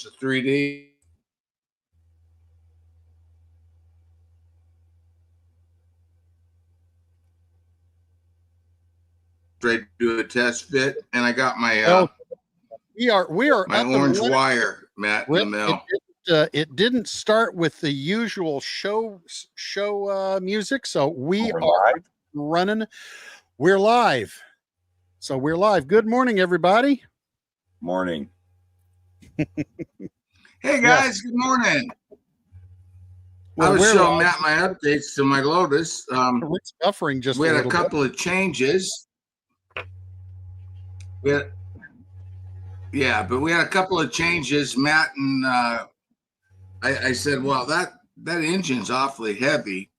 the 3D. Straight to do a test fit, and I got my we are my orange wire, Matt, in the mail. It didn't start with the usual show music, so we are running. We're live. So we're live. Good morning, everybody. Morning. Hey guys, Good morning. Well, I was showing Matt my updates to my Lotus. Rick's buffering just we had a couple of changes. We had a couple of changes. Matt and I said, well, that engine's awfully heavy.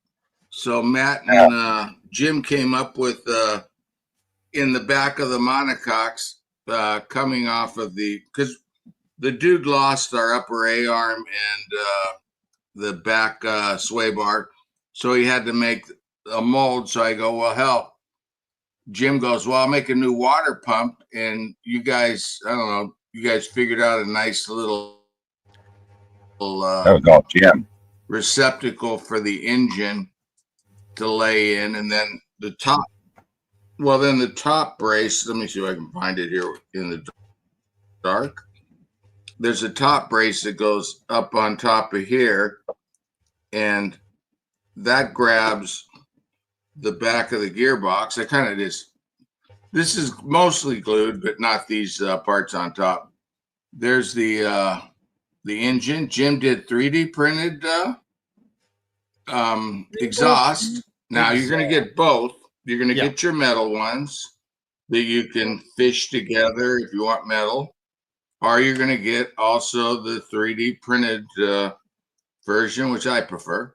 So Matt and Jim came up with in the back of the monocoques coming off of because the dude lost our upper A-arm and the back sway bar. So he had to make a mold. So I go, well, hell. Jim goes, well, I'll make a new water pump. And you guys, I don't know, you guys figured out a nice little that was all Jim. Receptacle for the engine to lay in. And then the top brace, let me see if I can find it here in the dark. There's a top brace that goes up on top of here, and that grabs the back of the gearbox. I kind of this is mostly glued, but not these parts on top. There's the engine. Jim did 3D printed exhaust. Now you're going to get both. You're going to get your metal ones that you can fish together if you want metal, or you're going to get also the 3D printed version, which I prefer.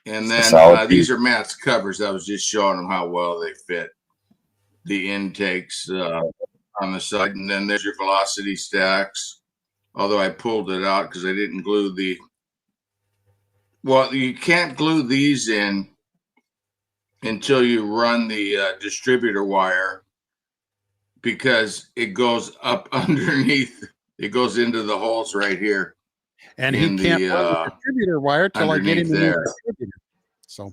And then these are Matt's covers. I was just showing them how well they fit. The intakes on the side, and then there's your velocity stacks. Although I pulled it out because I didn't glue well, you can't glue these in until you run the distributor wire, because it goes up underneath. It goes into the holes right here. And he can't run the distributor wire till I get him in the distributor. So,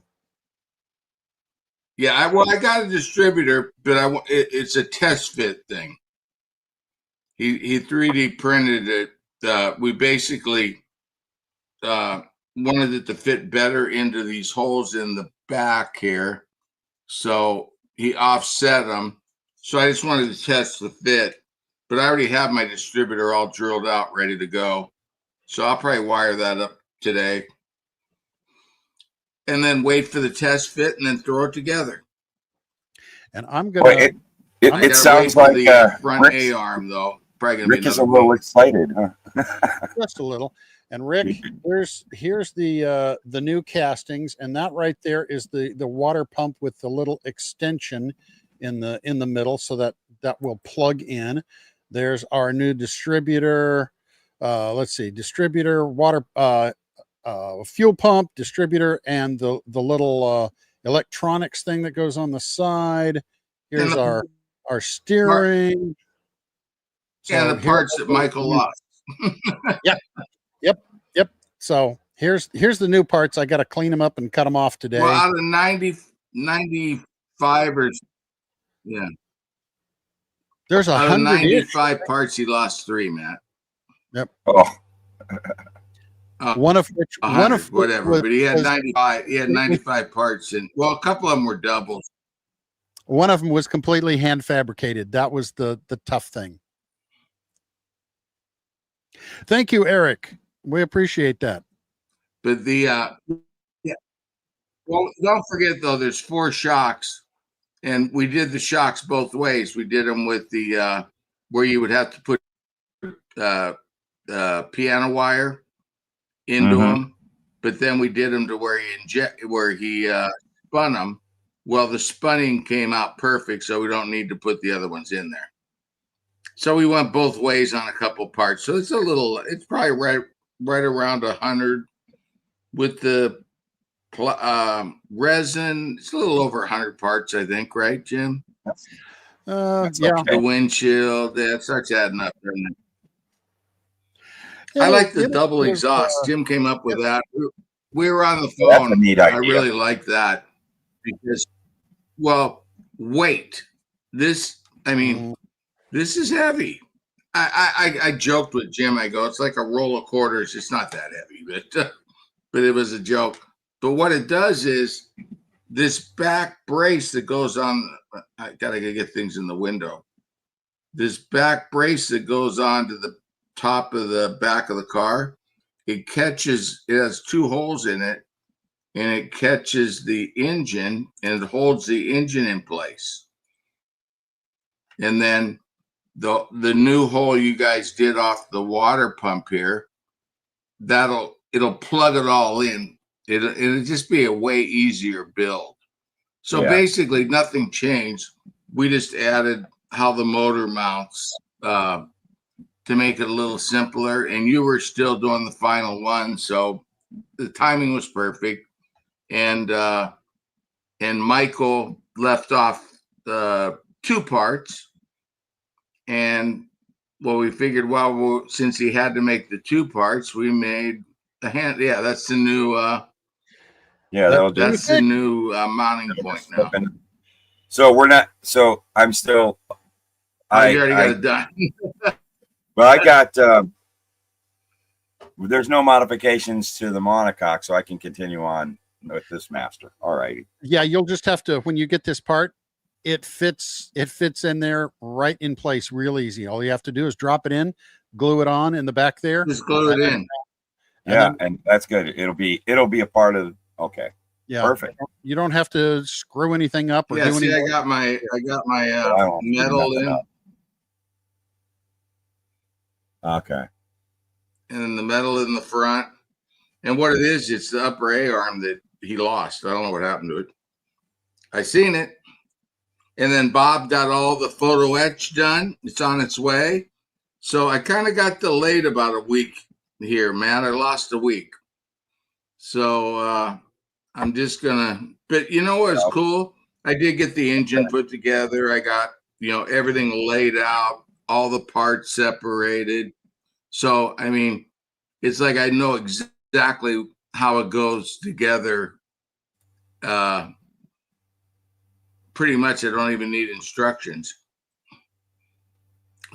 yeah, I got a distributor, but it's a test fit thing. He 3D printed it. We basically wanted it to fit better into these holes in the back here, so he offset them. So I just wanted to test the fit, but I already have my distributor all drilled out, ready to go. So I'll probably wire that up today, and then wait for the test fit, and then throw it together. And I'm gonna. It sounds like the front A-arm though. Probably gonna Rick is a little excited, huh? Just a little. And Rick, here's the new castings, and that right there is the water pump with the little extension in the middle, so that will plug in. There's our new distributor. Let's see, distributor, water, fuel pump, distributor, and the little electronics thing that goes on the side. Here's our steering. And the parts that Michael lost. Yep. So here's the new parts. I got to clean them up and cut them off today. Well, out of 95 or there's 95 parts. He lost 3, Matt. Yep. Oh. One of which, whatever. But he had 95. He had 95 parts, and well, a couple of them were doubles. One of them was completely hand fabricated. That was the tough thing. Thank you, Eric. We appreciate that. But well, don't forget though, there's 4 shocks, and we did the shocks both ways. We did them with the where you would have to put piano wire into them, but then we did them to where he spun them. Well, the spunning came out perfect, so we don't need to put the other ones in there. So we went both ways on a couple parts. So it's probably right around 100 with the resin. It's a little over 100 parts, I think, right, Jim? Yeah. The windshield, it starts adding up. I like the It'll double give, exhaust. Jim came up with that. We were on the Well, that's a phone. neat I idea. really like that because, well, weight. This, I mean, this is heavy. I joked with Jim. I go, it's like a roll of quarters. It's not that heavy, but it was a joke. But what it does is this back brace that goes on. I gotta get things in the window. This back brace that goes on to the top of the back of the car, it catches. It has two holes in it, and it catches the engine and it holds the engine in place. And then the new hole you guys did off the water pump here, it'll plug it all in. It'll just be a way easier build. So basically nothing changed. We just added how the motor mounts to make it a little simpler. And you were still doing the final one, so the timing was perfect. And Michael left off two parts. And well, we figured, well, since he had to make the two parts, we made the hand. Yeah, that's the new. That's the new mounting point now. So we're not. So I'm still. You already got it done. Well, I got. There's no modifications to the monocoque, so I can continue on with this master. All righty. Yeah, you'll just have to, when you get this part, it fits in there right in place real easy. All you have to do is drop it in, glue it on in the back there. Just glue it in. And that's good. It'll be a part of. Okay. Yeah. Perfect. You don't have to screw anything up or do anything. I got my metal in. Okay. And then the metal in the front. And what it is, it's the upper A arm that he lost. I don't know what happened to it. I seen it. And then Bob got all the photo etch done. It's on its way. So I kind of got delayed about a week here, man. I lost a week. So I'm just gonna, but you know what's cool? I did get the engine put together. I got, everything laid out, all the parts separated. So, I mean, it's like I know exactly how it goes together. Pretty much I don't even need instructions.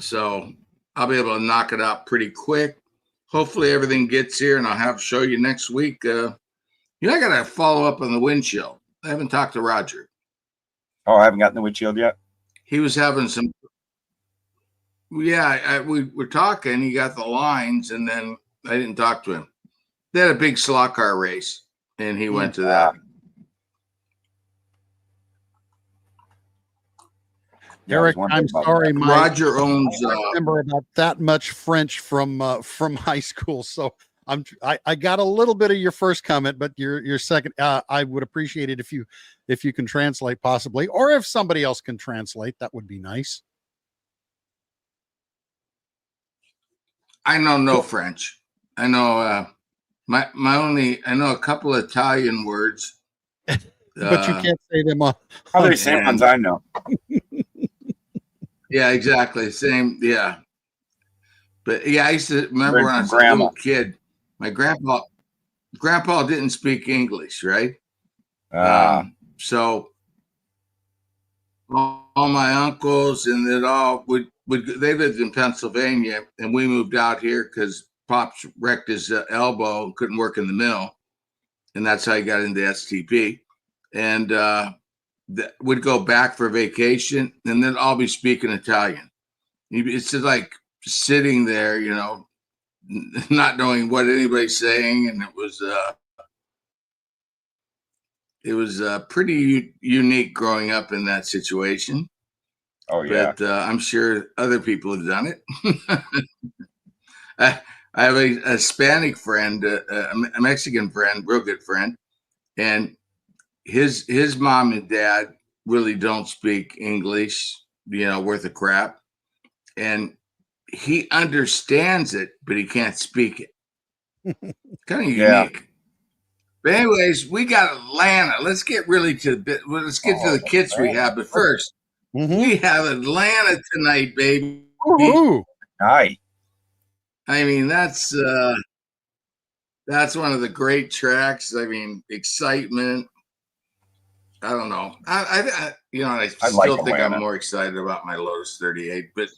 So I'll be able to knock it out pretty quick. Hopefully everything gets here and I'll have to show you next week. I got to follow up on the windshield. I haven't talked to Roger. Oh, I haven't gotten the windshield yet? He was having some. Yeah, we were talking. He got the lines and then I didn't talk to him. They had a big slot car race and he went to that. Eric, I'm sorry, Roger owns. I remember about that much French from high school, so I got a little bit of your first comment, but your second, I would appreciate it if you can translate possibly, or if somebody else can translate, that would be nice. I know no French. I know I know a couple of Italian words, but you can't say them on. How many same ones I know? Yeah, exactly. Same. Yeah. But yeah, I used to remember when I was a little kid, my grandpa didn't speak English, right? So all my uncles and it all they lived in Pennsylvania and we moved out here because Pops wrecked his elbow and couldn't work in the mill. And that's how he got into STP. And, would go back for vacation and then I'll be speaking Italian. It's just like sitting there, not knowing what anybody's saying. And it was pretty unique growing up in that situation. Oh yeah. But I'm sure other people have done it. I have a Hispanic friend, a Mexican friend, real good friend. And his mom and dad really don't speak English, worth of crap. And he understands it, but he can't speak it. Kind of unique. Yeah. But anyways, we got Atlanta. Let's get really to the kits we have. But first, we have Atlanta tonight, baby. Hi. I mean, that's one of the great tracks. I mean, excitement. I don't know. I I like still think I'm Atlanta. more excited about my Lotus 38, but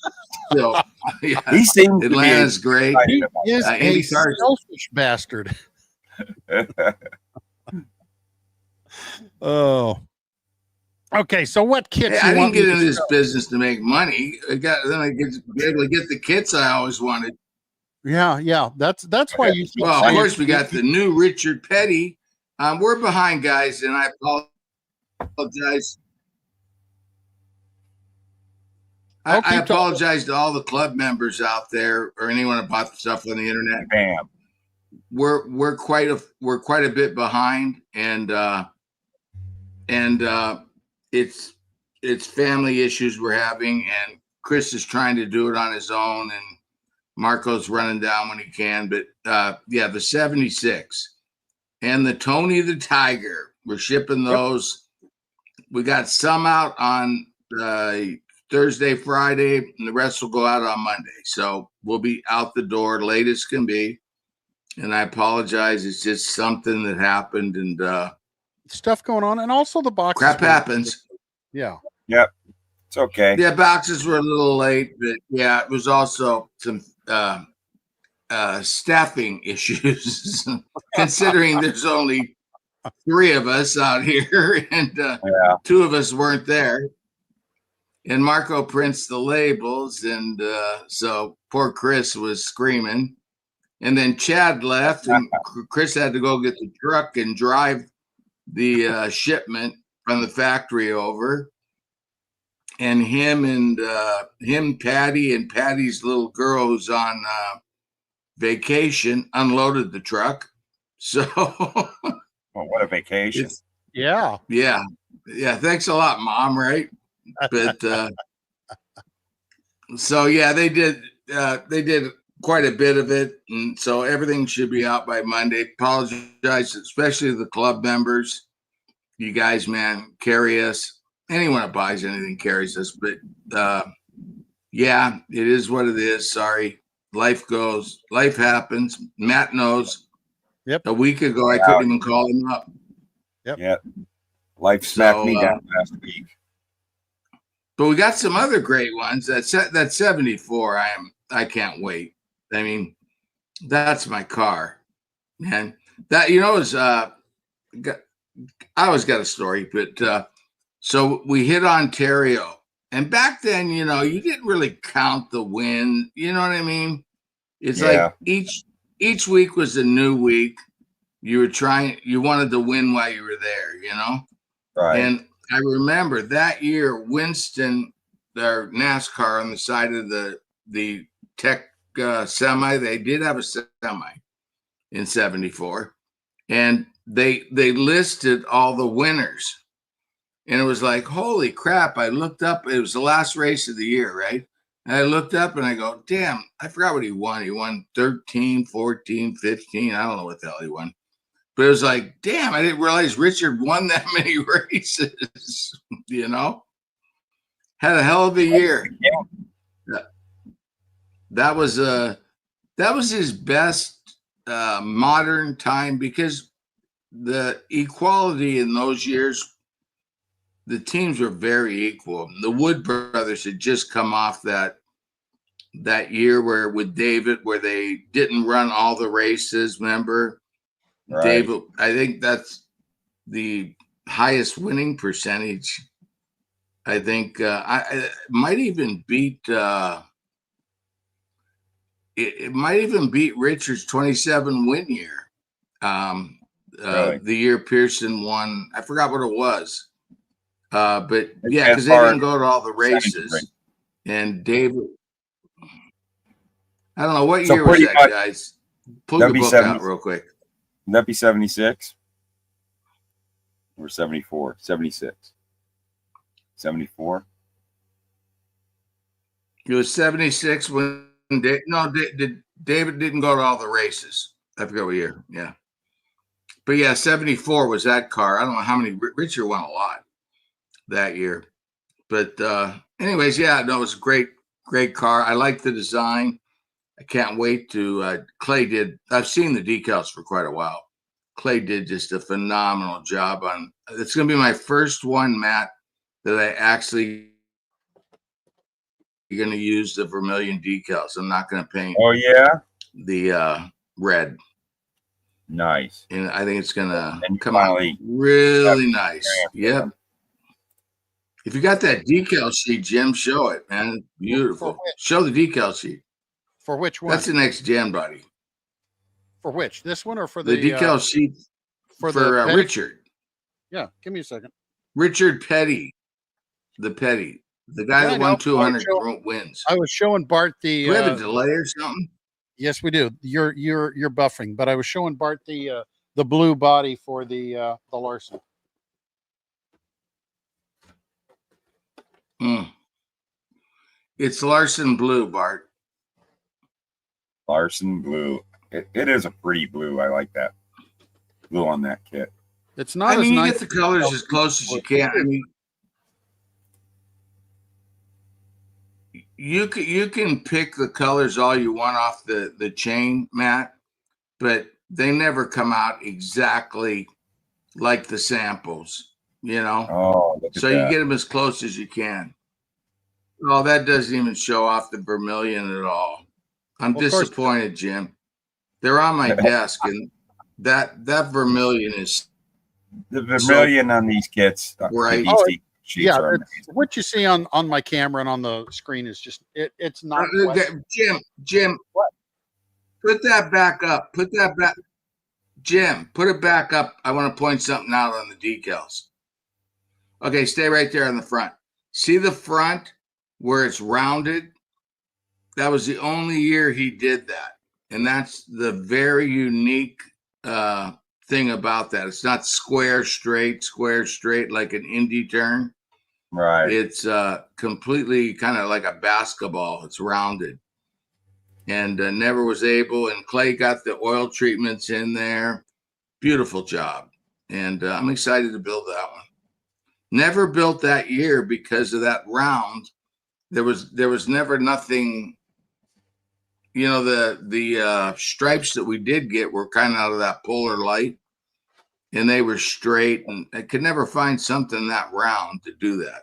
still, yeah, He seems to be Atlanta's great. He is a Indy cars. selfish bastard. Oh. Okay, so what kits Hey, you I want didn't get me to into this show? business to make money. I get to be able to get the kits I always wanted. Yeah. That's why you should Well, of say course, we got the new Richard Petty. We're behind, guys, and I apologize. Oh, I keep talking. apologize to all the club members out there or anyone that bought the stuff on the internet. Bam. We're quite a bit behind, and it's family issues we're having, and Chris is trying to do it on his own, and Marco's running down when he can. But yeah, the 76 and the Tony the Tiger, we're shipping those. We got some out on Thursday, Friday, and the rest will go out on Monday. So we'll be out the door late as can be. And I apologize. It's just something that happened, and Stuff going on, and also the boxes. crap happens. Yeah. Yep. It's okay. Yeah, boxes were a little late, but yeah, it was also some staffing issues, considering there's only 3 of us out here, and 2 of us weren't there. And Marco prints the labels, and so poor Chris was screaming. And then Chad left, and Chris had to go get the truck and drive the shipment from the factory over. And him, Patty, and Patty's little girl who's on vacation unloaded the truck. So, well, what a vacation! Yeah. Thanks a lot, Mom. Right, but so yeah, they did quite a bit of it, and so everything should be out by Monday. Apologize, especially the club members. You guys, man, carry us. Anyone that buys anything carries us, but yeah, it is what it is. Sorry, life happens. Matt knows. Yep. A week ago, I couldn't even call him up. Yep. Life smacked me down last week. But we got some other great ones. That 74, I can't wait. I mean, that's my car, man. That is I always got a story, but so we hit Ontario, and back then, you didn't really count the win. You know what I mean? It's like each week was a new week. You wanted to win while you were there, Right. And I remember that year, Winston, their NASCAR on the side of the tech semi, they did have a semi in 74, and they listed all the winners, and it was like, holy crap. I looked up, it was the last race of the year, right? And I looked up and I go, damn, I forgot what he won. He won 13, 14, 15. I don't know what the hell he won. But it was like, damn, I didn't realize Richard won that many races, Had a hell of a year. Yeah. That was his best modern time, because the equality in those years, the teams were very equal. The Wood brothers had just come off that year with David, where they didn't run all the races, remember? Right. David, I think that's the highest winning percentage. I think I might even beat it might even beat Richard's 27 win year. Really? The year Pearson won, I forgot what it was. But yeah, because they didn't go to all the races. And David, I don't know what year was that, guys. Pull the book out real quick. Would that be 76 or 74? 76. 74. It was 76 when David didn't go to all the races. I forget what year. Yeah. But yeah, 74 was that car. I don't know how many. Richard won a lot that year. But anyways, yeah, no, it was a great car. I like the design. I can't wait to. Clay did. I've seen the decals for quite a while. Clay did just a phenomenal job on. It's going to be my first one, Matt, that I actually going to use the vermilion decals. I'm not going to paint. Oh yeah, the red. Nice. And I think it's going to come finally, out really nice. Yep. If you got that decal sheet, Jim, show it, man. Beautiful. Show the decal sheet. For which one? That's the next gen, buddy. For which? This one or for the decal sheet for Richard? Yeah, give me a second. Richard Petty. The Petty. The guy that won 200 wins. I was showing Bart the. Do we have a delay or something? Yes, we do. You're buffering, but I was showing Bart the blue body for the Larson. It's Larson blue, Bart. Larson blue. It is a pretty blue. I like that blue on that kit. It's not. You get the colors as close as you can. I mean, you can pick the colors all you want off the chain, Matt, but they never come out exactly like the samples, you know? Oh, so you get them as close as you can. Oh, that doesn't even show off the vermilion at all. I'm disappointed, Jim. They're on my desk, and that vermilion is the vermilion on these kits, right? Yeah, what you see on my camera and on the screen is just it's not. Jim, what? Put that back up. Put that back, Jim. Put it back up. I want to point something out on the decals. Okay, stay right there on the front. See the front where it's rounded? That was the only year he did that, and that's the very unique thing about that. It's not square straight like an Indy turn. Right. It's completely kind of like a basketball. It's rounded, and never was able. And Clay got the oil treatments in there. Beautiful job, and I'm excited to build that one. Never built that year because of that round. There was never nothing. You know, the stripes that we did get were kind of out of that polar light, and they were straight, and I could never find something that round to do that.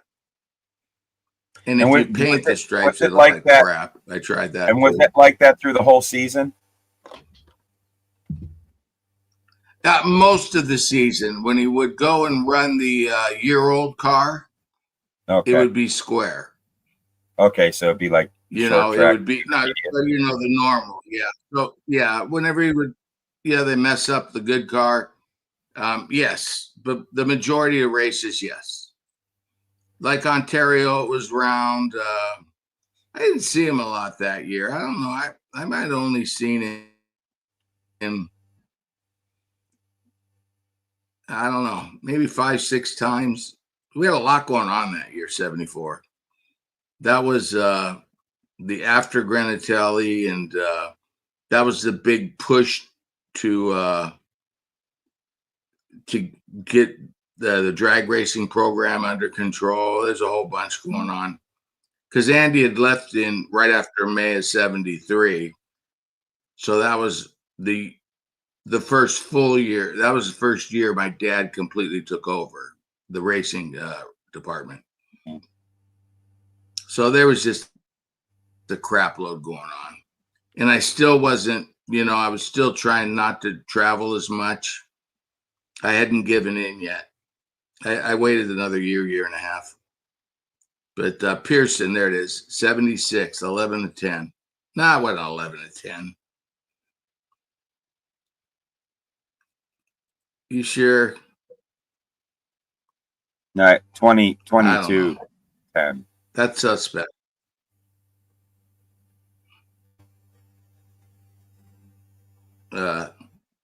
And if you paint the stripes, it looks like crap. I tried that. And was it like that through the whole season? Most of the season, when he would go and run the year-old car, it would be square. Okay, so it'd be like it would be not the normal. Yeah. So yeah, whenever he would, they mess up the good car. Yes, but the majority of races, yes. Like Ontario, it was round. I didn't see him a lot that year. I don't know. I might have only seen him. I don't know, maybe 5-6 times. We had a lot going on that year, 74. That was the after Granatelli, and that was the big push to get the drag racing program under control. There's a whole bunch going on because Andy had left in right after May of 73. So that was the first full year. That was the first year my dad completely took over the racing department. So there was just the crap load going on. And I still wasn't, I was still trying not to travel as much. I hadn't given in yet. I waited another year and a half. But Pearson, there it is, 76, 11-10. Nah, what 11-10? You sure? All right, 22, 10. That's suspect.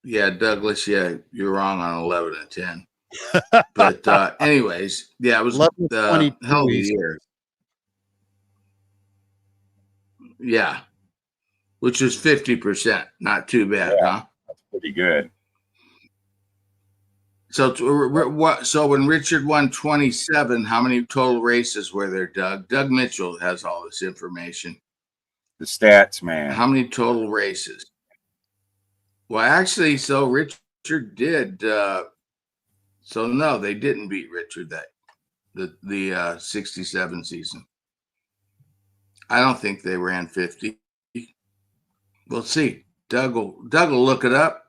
Yeah, Douglas, you're wrong on 11-10. But anyways, yeah, it was the hell of a year. Yeah, which was 50%. Not too bad, huh? That's pretty good. So when Richard won 27, how many total races were there, Doug? Doug Mitchell has all this information. The stats, man. How many total races? Well, actually, so Richard did. So no, they didn't beat Richard that the 67 season. I don't think they ran 50. We'll see. Doug will look it up.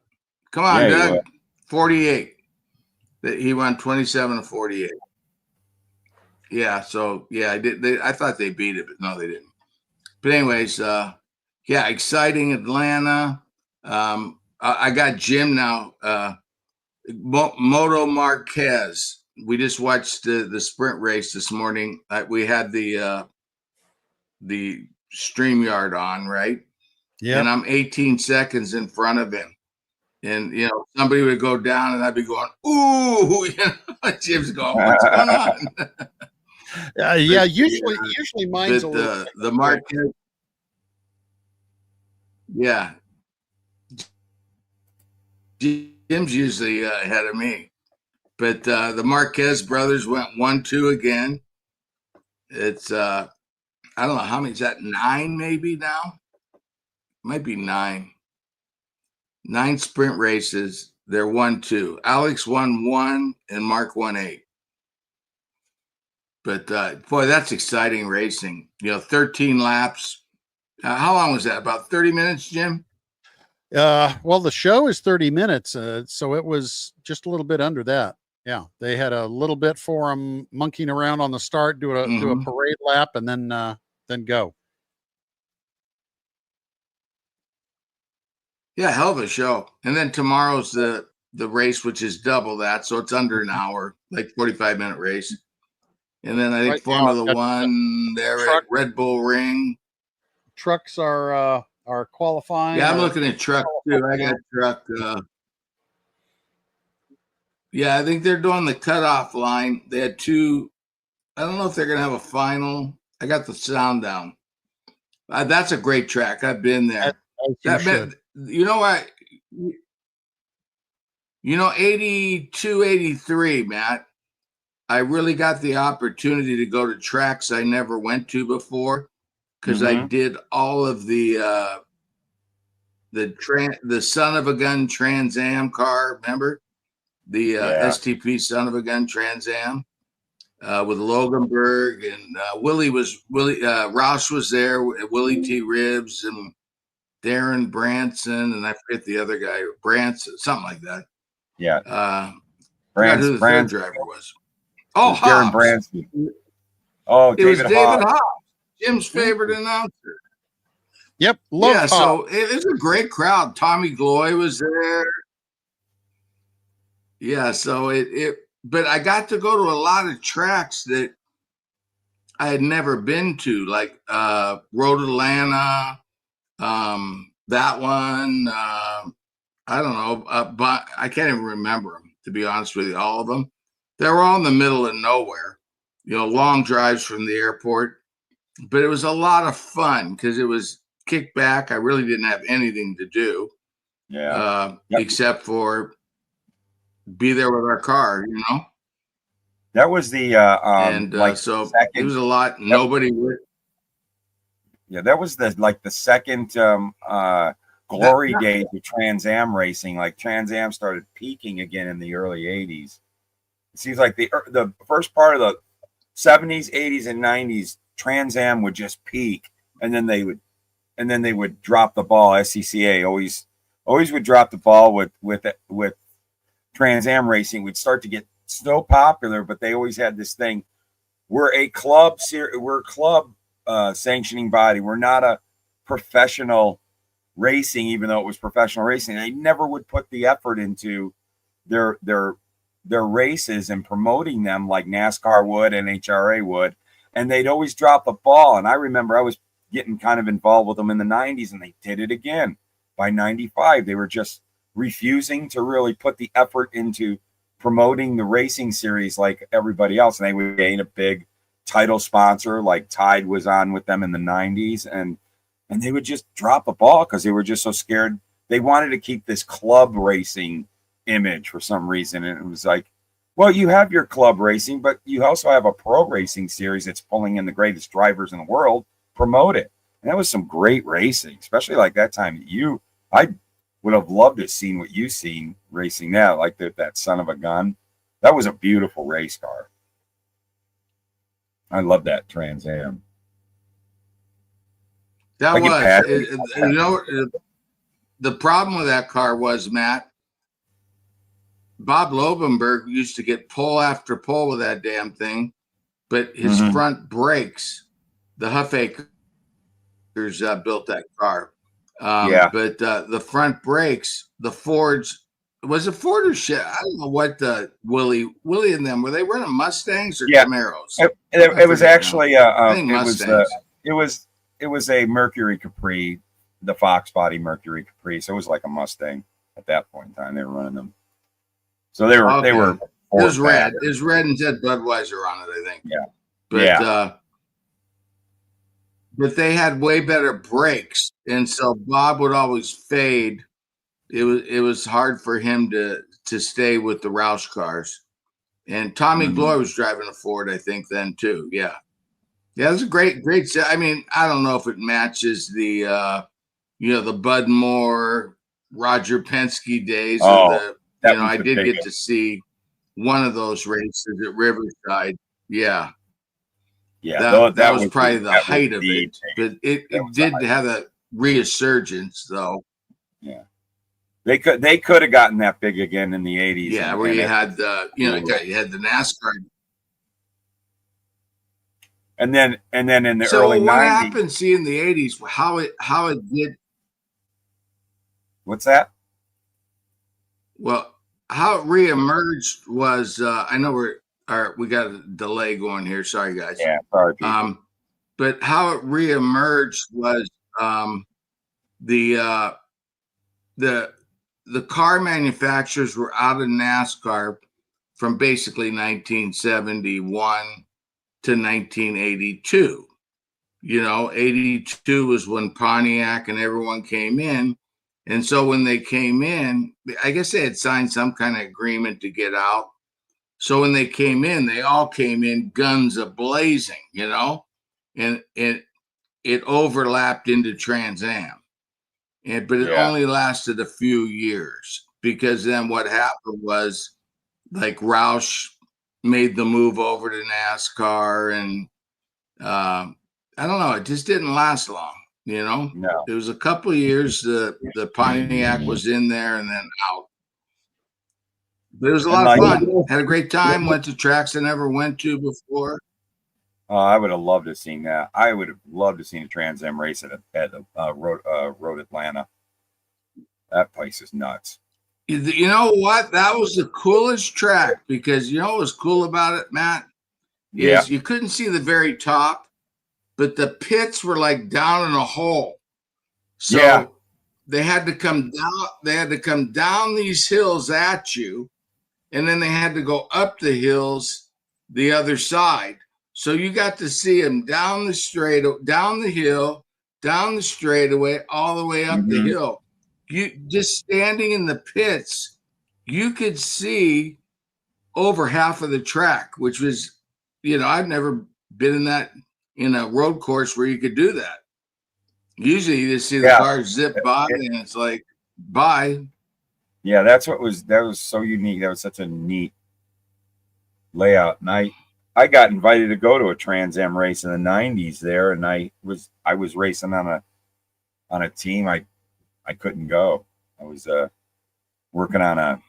Come on, Yeah, Doug. 48. He won 27 to 48. Yeah, so yeah, I thought they beat it, but no, they didn't. But anyways, yeah, exciting Atlanta. I got Jim now. Moto Marquez. We just watched the sprint race this morning. We had the StreamYard on, right? Yeah. And I'm 18 seconds in front of him. And somebody would go down, and I'd be going, "Ooh!" Jim's going, "What's going on?" Yeah. Usually mine's a little. The Marquez. Yeah, Jim's usually ahead of me, but the Marquez brothers went 1-2 again. It's I don't know how many is that, 9 maybe now. Might be 9. 9 sprint races. They're 1-2. Alex won 1 and Mark won 8. But boy, that's exciting racing. 13 laps. How long was that? About 30 minutes, Jim? Well, the show is 30 minutes, so it was just a little bit under that. Yeah, they had a little bit for them monkeying around on the start, do a parade lap, and then go. Yeah, hell of a show. And then tomorrow's the race, which is double that, so it's under an hour, like 45-minute race. And then I think Formula One, they're at Red Bull Ring. Trucks are qualifying. Yeah, I'm looking at truck too. I got truck. Yeah, I think they're doing the cutoff line. They had 2. I don't know if they're going to have a final. I got the sound down. That's a great track. I've been there. You know what? 82, 83, Matt. I really got the opportunity to go to tracks I never went to before because I did all of the son of a gun Trans Am car. Remember the STP son of a gun Trans Am with Loganberg and Ross was there. Willie T. Ribbs and Darren Branson, and I forget the other guy, Branson, something like that. Yeah. Forgot who the third driver was. Oh, Darren Branson. Oh, it was David Hobbs, Jim's favorite announcer. Yep. So it was a great crowd. Tommy Gloy was there. Yeah, so but I got to go to a lot of tracks that I had never been to, like Road Atlanta, that one. I don't know, but I can't even remember them, to be honest with you. All of them, they were all in the middle of nowhere. Long drives from the airport, but it was a lot of fun because it was kick back. I really didn't have anything to do, except for be there with our car. That was the so it was a lot. Nobody would. Yeah, that was the second glory days of Trans Am racing. Like Trans Am started peaking again in the early 80s. It seems like the first part of the 70s, 80s, and 90s, Trans Am would just peak, and then they would drop the ball. SCCA always would drop the ball with Trans Am racing. Would start to get so popular, but they always had this thing. We're a club sanctioning body. We're not a professional racing, even though it was professional racing. They never would put the effort into their races and promoting them like NASCAR would and NHRA would. And they'd always drop the ball. And I remember I was getting kind of involved with them in the 90s, and they did it again. By 95, they were just refusing to really put the effort into promoting the racing series like everybody else. And they would gain a big title sponsor, like Tide was on with them in the 90s, and they would just drop the ball because they were just so scared. They wanted to keep this club racing image for some reason, and it was like, well, you have your club racing, but you also have a pro racing series that's pulling in the greatest drivers in the world. Promote it. And that was some great racing, especially like that time. I would have loved to have seen what you seen racing that, like that son of a gun. That was a beautiful race car. I love that Trans Am. That Like was, the problem with that car was, Matt, Bob Lobenberg used to get pole after pole with that damn thing, but his front brakes, the Huffacres built that car. But the front brakes, the Fords, was it Ford or shit? I don't know what Willie and them, were they running Mustangs or Camaros? It was actually I think Mustangs. It was a Mercury Capri, the Fox body Mercury Capri. So it was like a Mustang at that point in time. They were running them. So they were It was red. It was red and said Budweiser on it, I think. Yeah. But they had way better brakes, and so Bob would always fade. It was hard for him to stay with the Roush cars. And Tommy Glory was driving a Ford, I think, then too. Yeah. Yeah, it was a great set. I mean, I don't know if it matches the the Bud Moore, Roger Penske days. I did get to see one of those races at Riverside. Yeah. Yeah. That was probably the height of it. But it did have a resurgence, though. Yeah. They could have gotten that big again in the 80s. Yeah, where you had you had the NASCAR. And then in the early 90s. So what happened, see, in the 80s, how it did. What's that? Well, how it reemerged was, I know we got a delay going here. Sorry, guys. Yeah, sorry, people. But how it reemerged was the car manufacturers were out of NASCAR from basically 1971 to 1982. 82 was when Pontiac and everyone came in. And so when they came in, I guess they had signed some kind of agreement to get out. So when they came in, they all came in guns a-blazing, and it overlapped into Trans Am. But it only lasted a few years, because then what happened was, like, Roush made the move over to NASCAR, and I don't know, it just didn't last long. No. It was a couple of years the Pontiac was in there and then out. But it was a lot of fun. Had a great time. Went to tracks I never went to before. I would have loved to have seen that. I would have loved to have seen a Trans Am race at Road Atlanta. That place is nuts. You know what? That was the coolest track, because what was cool about it, Matt? Is you couldn't see the very top, but the pits were like down in a hole. So they had to come down. They had to come down these hills at you, and then they had to go up the hills the other side. So you got to see them down the hill, down the straightaway, all the way up the hill. You just standing in the pits, you could see over half of the track, which was, I've never been in a road course where you could do that. Usually you just see the cars zip by and it's like, bye. Yeah, that was so unique. That was such a neat layout. And I got invited to go to a Trans Am race in the 90s there, and I was racing on a team. I couldn't go. I was working on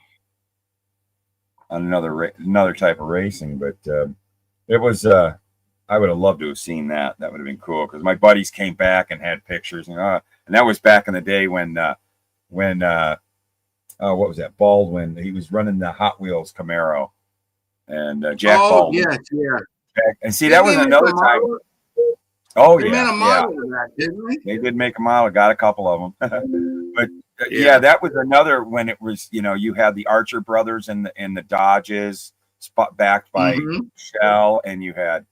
another type of racing, but it was I would have loved to have seen that. That would have been cool, because my buddies came back and had pictures, and that was back in the day when what was that, Baldwin? He was running the Hot Wheels Camaro, and Jack Baldwin. Yeah. And see, that was another time. Oh, they made a model of that, didn't they? They did make a model. Got a couple of them. But that was another, when it was, you had the Archer brothers and the Dodges backed by Shell, and you had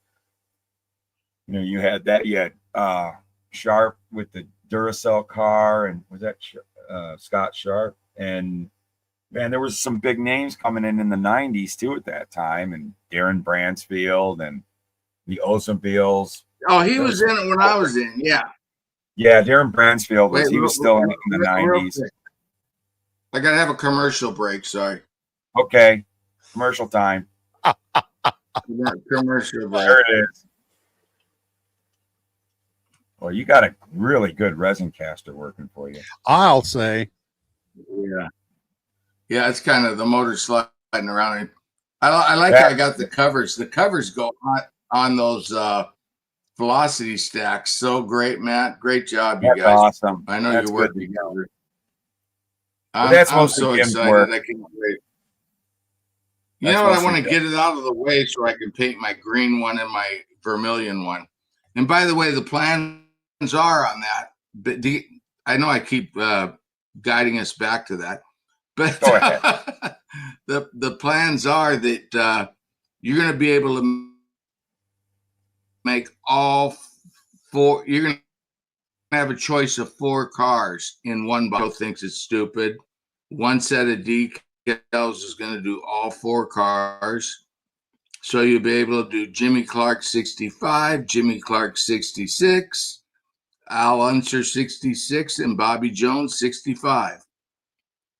Sharp with the Duracell car, and was that Scott Sharp? And man, there was some big names coming in the 90s too at that time, and Darren Bransfield and the Olsenmobiles. Oh, he was in it when I was in. Yeah. Yeah, Darren Bransfield Wait, he was still in the real 90s. quick. I gotta have a commercial break. Sorry. Okay, commercial time. Commercial break. There it is. Well, you got a really good resin caster working for you. I'll say. Yeah. Yeah, it's kind of the motor sliding around. I like how I got the covers. The covers go on those velocity stacks. So great, Matt. Great job, you That's guys. awesome. I know That's you work good to know. together. But that's I'm mostly so Jim's excited. work. I can't wait. You That's know what? I mostly want to Jim. get it out of the way so I can paint my green one and my vermilion one. And by the way, the plans are on that. But I know I keep guiding us back to that. But Go ahead. the plans are that you're going to be able to make all four. You're going to have a choice of 4 cars in one box. Thinks it's stupid. One set of decals is going to do all 4 cars. So you'll be able to do Jimmy Clark 65, Jimmy Clark 66, Al Unser 66, and Bobby Jones 65.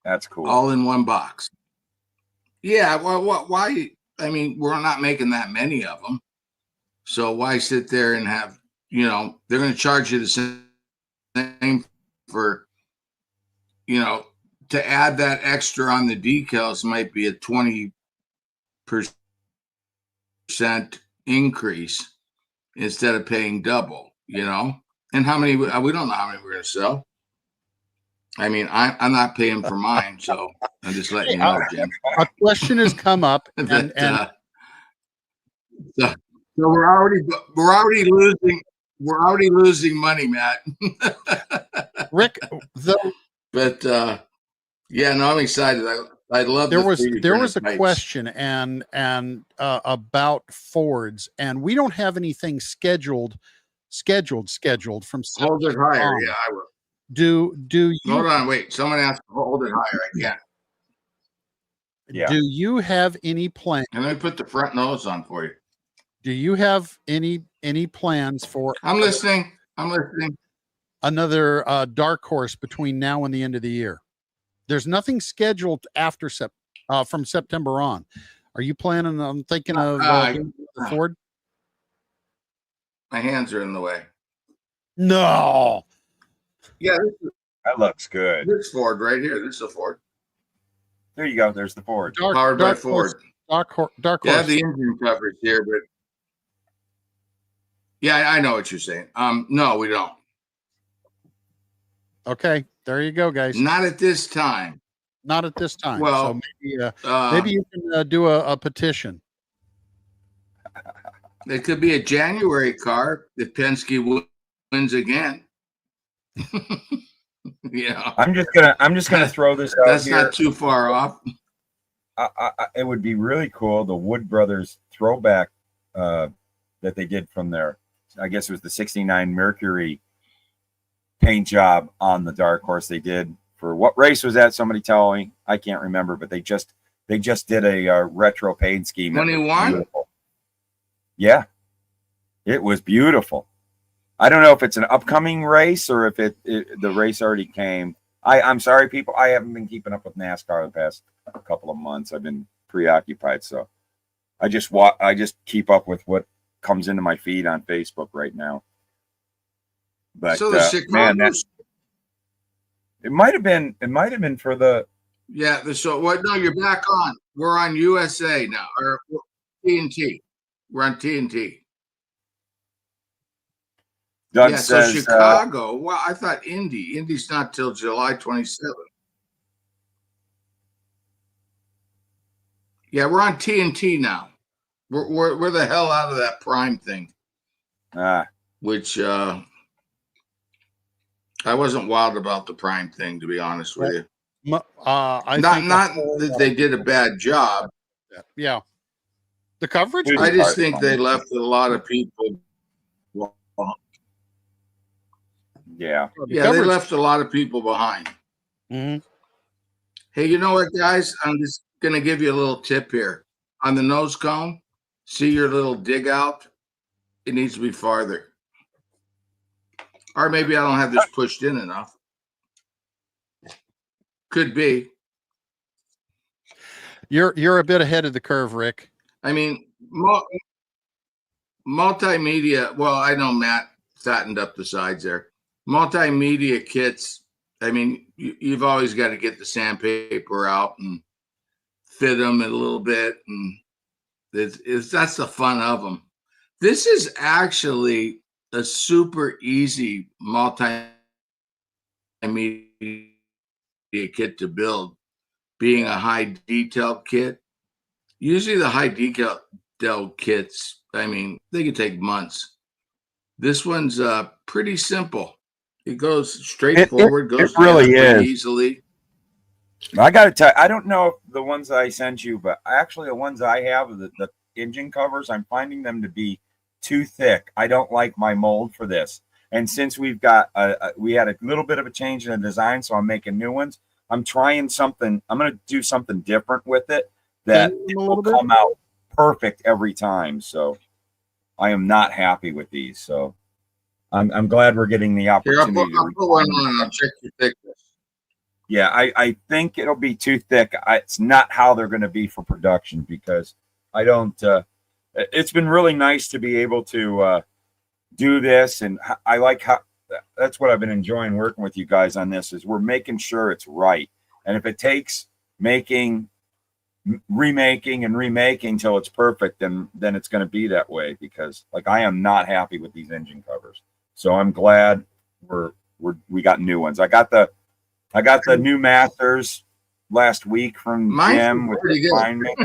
That's cool. All in one box. Yeah, well, why? I mean, we're not making that many of them. So why sit there and have, they're going to charge you the same for, to add that extra on the decals might be a 20% increase instead of paying double, And how many, we don't know how many we're going to sell. I mean, I'm not paying for mine, so I'm just letting you know, Jim. A question has come up, and so we're already losing money, Matt. Rick, but yeah, no, I'm excited. I love. There was a question and about Fords, and we don't have anything scheduled from Hold it higher. Yeah, I will. Do you hold on? Wait, someone asked to hold it higher. I can't. Yeah. Do you have any plans? And let me put the front nose on for you. Do you have any plans for? I'm listening. Another dark horse between now and the end of the year. There's nothing scheduled after from September on. Are you planning on thinking of the Ford? My hands are in the way. No. Yeah, that looks good. This Ford right here. This is a Ford. There you go. There's the Ford. Powered by Ford. Dark horse. Yeah, the engine coverage here, but yeah, I know what you're saying. No, we don't. Okay, there you go, guys. Not at this time. Not at this time. Well, so maybe you can do a petition. It could be a January car if Penske wins again. Yeah, I'm just gonna throw this out. That's here. Not too far off. It would be really cool. The Wood Brothers throwback that they did from their, I guess it was the '69 Mercury paint job on the Dark Horse. They did for what race was that? Somebody tell me. I can't remember, but they just did a retro paint scheme. 21. Yeah, it was beautiful. I don't know if it's an upcoming race or if the race already came. I'm sorry, people. I haven't been keeping up with NASCAR the past couple of months. I've been preoccupied, so I just keep up with what comes into my feed on Facebook right now. But so the Chicago, it might have been for the. Yeah. So what? No, you're back on. We're on USA now, or TNT. We're on TNT. Doug yeah, says, so Chicago. Well, I thought Indy. Indy's not till July 27th. Yeah, we're on TNT now. We're the hell out of that Prime thing. Which I wasn't wild about the Prime thing, to be honest with you. I not think that they did a bad job. Yeah, the coverage. I just think they left a lot of people. Yeah, they left a lot of people behind. Mm-hmm. Hey, you know what, guys? I'm just gonna give you a little tip here. On the nose cone, see your little dig out? It needs to be farther. Or maybe I don't have this pushed in enough. Could be. You're a bit ahead of the curve, Rick. I mean, multimedia. Well, I know Matt fattened up the sides there. Multimedia kits. I mean, you've always got to get the sandpaper out and fit them a little bit, and that's the fun of them. This is actually a super easy multimedia kit to build, being a high detail kit. Usually the high detail kits, I mean, they can take months. This one's pretty simple. It goes straightforward, goes really is easily. I got to tell you, I don't know if the ones I sent you, but actually the ones I have, the engine covers, I'm finding them to be too thick. I don't like my mold for this. And since we've got we had a little bit of a change in the design, so I'm making new ones. I'm trying something. I'm going to do something different with it that it will come out perfect every time. So I am not happy with these. So I'm glad we're getting the opportunity. Here, I'll put one on. I'll check your thickness. Yeah, I think it'll be too thick. It's not how they're going to be for production, because I don't. It's been really nice to be able to do this, and I like how. That's what I've been enjoying working with you guys on this. Is we're making sure it's right, and if it takes remaking and remaking till it's perfect, then it's going to be that way. Because like I am not happy with these engine covers, so I'm glad we got new ones. I got the new Masters last week from Jim with the refinement.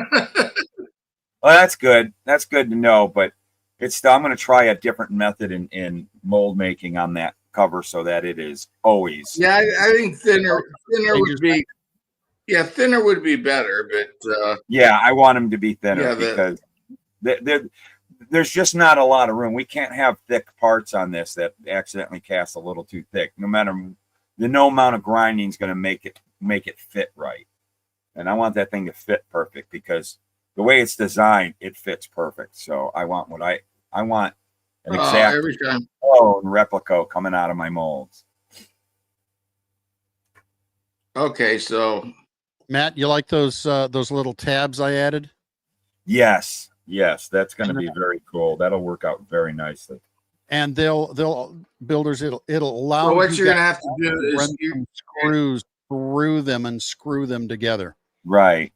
Well, that's good. That's good to know. But it's still, I'm going to try a different method in mold making on that cover so that it is always. Yeah, I think thinner would be. Yeah, thinner would be better, but yeah, I want them to be thinner, yeah, because there's just not a lot of room. We can't have thick parts on this that accidentally cast a little too thick. No amount of grinding is going to make it fit right. And I want that thing to fit perfect, because the way it's designed, it fits perfect. So I want an exact clone replica coming out of my molds. Okay, so Matt, you like those little tabs I added? Yes, that's going to be very cool. That'll work out very nicely. And they'll builders, it'll allow. So what you're gonna have to do is run some screws through them and screw them together. Right.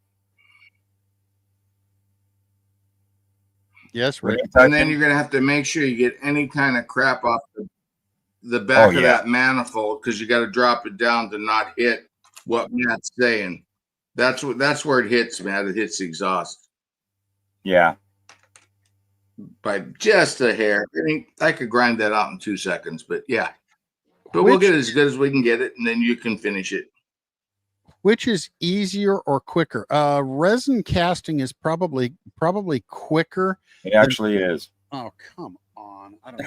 Yes, Rick. And then you're gonna have to make sure you get any kind of crap off the back of that manifold, because you got to drop it down to not hit what Matt's saying. That's where it hits, Matt. It hits the exhaust. Yeah. By just a hair. I mean, I could grind that out in 2 seconds, but yeah. But we'll get it as good as we can get it, and then you can finish it. Which is easier or quicker? Resin casting is probably quicker. It actually is. Oh, come on. I don't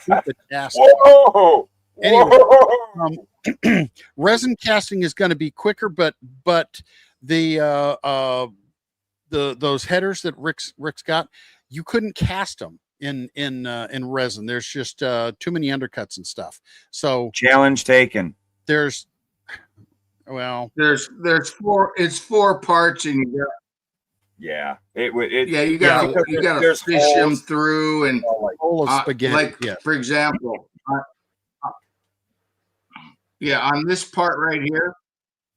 know. Whoa! Anyway, resin casting is going to be quicker, but the those headers that Rick's got, you couldn't cast them in resin. There's just too many undercuts and stuff. So challenge taken. There's four. It's 4 parts, and you got. Yeah, you gotta fish them through, and like spaghetti. Like for example, on this part right here,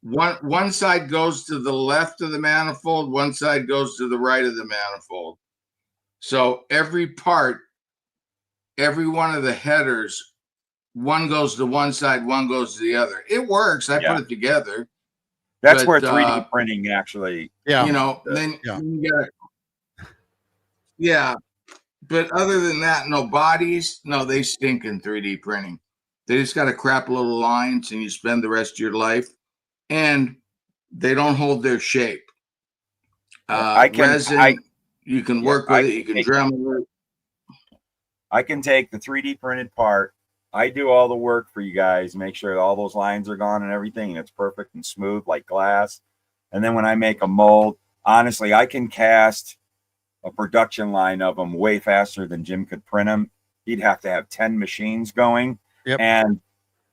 one side goes to the left of the manifold, one side goes to the right of the manifold. So every part, every one of the headers, one goes to one side, one goes to the other. It works. I put it together. That's where 3D printing actually. Yeah. Then you got. Yeah. But other than that, no bodies. No, they stink in 3D printing. They just got to crap little lines, and you spend the rest of your life, and they don't hold their shape. Resin, you can work with it. You can Dremel it. I can take the 3D printed part. I do all the work for you guys, make sure all those lines are gone and everything, and it's perfect and smooth like glass. And then when I make a mold, honestly, I can cast a production line of them way faster than Jim could print them. he'd have to have 10 machines going. Yep. And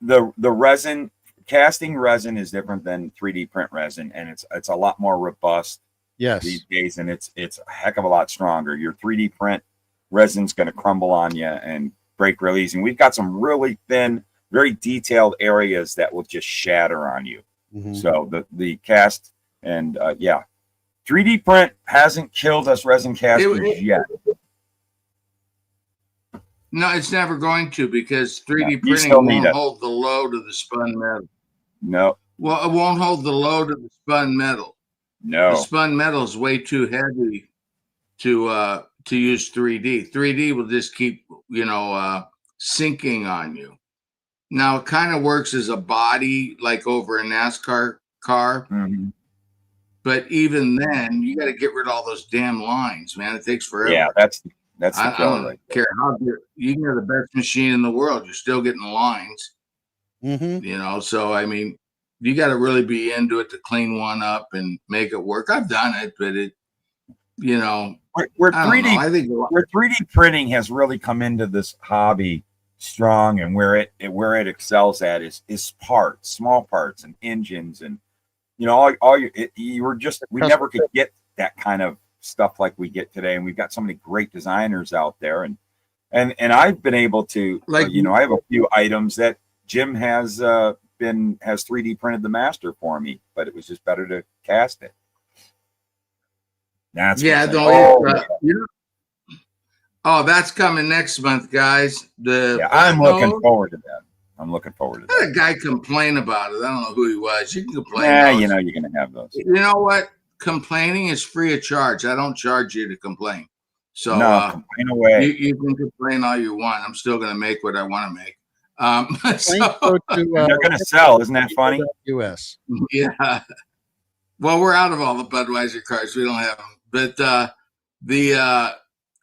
the resin, casting resin is different than 3D print resin, and it's a lot more robust Yes. these days, and it's a heck of a lot stronger. Your 3D print resin's going to crumble on you and break real easy. And we've got some really thin, very detailed areas that will just shatter on you. Mhm. So the cast and 3D print hasn't killed us resin casters yet. No, it's never going to, because 3D You printing still need won't it. hold the load of the spun metal. No, Well, it won't hold the load of the spun metal. The no. spun metal is way too heavy to use 3D. 3D will just keep, sinking on you. Now it kind of works as a body, like over a NASCAR car, Mhm. but even then, you got to get rid of all those damn lines, man. It takes forever. Yeah, that's the I killer don't right care how good you can have the best machine in the world, you're still getting the lines. Mhm. So I mean, you got to really be into it to clean one up and make it work. I've done it, but Where I don't know. 3D I think where 3D printing has really come into this hobby strong, and where it excels at is parts, small parts and engines, and we never could get that kind of stuff like we get today, and we've got so many great designers out there, and I've been able to I have a few items that Jim has 3D printed the master for me, but it was just better to cast it. That's that's coming next month, guys. I'm looking forward to that. I had a guy complain about it. I don't know who he was. You can complain. Yeah, you're going to have those. You know what? Complaining is free of charge. I don't charge you to complain. So complain away. You can complain all you want. I'm still going to make what I want to make. They're going to sell. Isn't that funny? US. Yeah. Well, we're out of all the Budweiser cars. We don't have them. But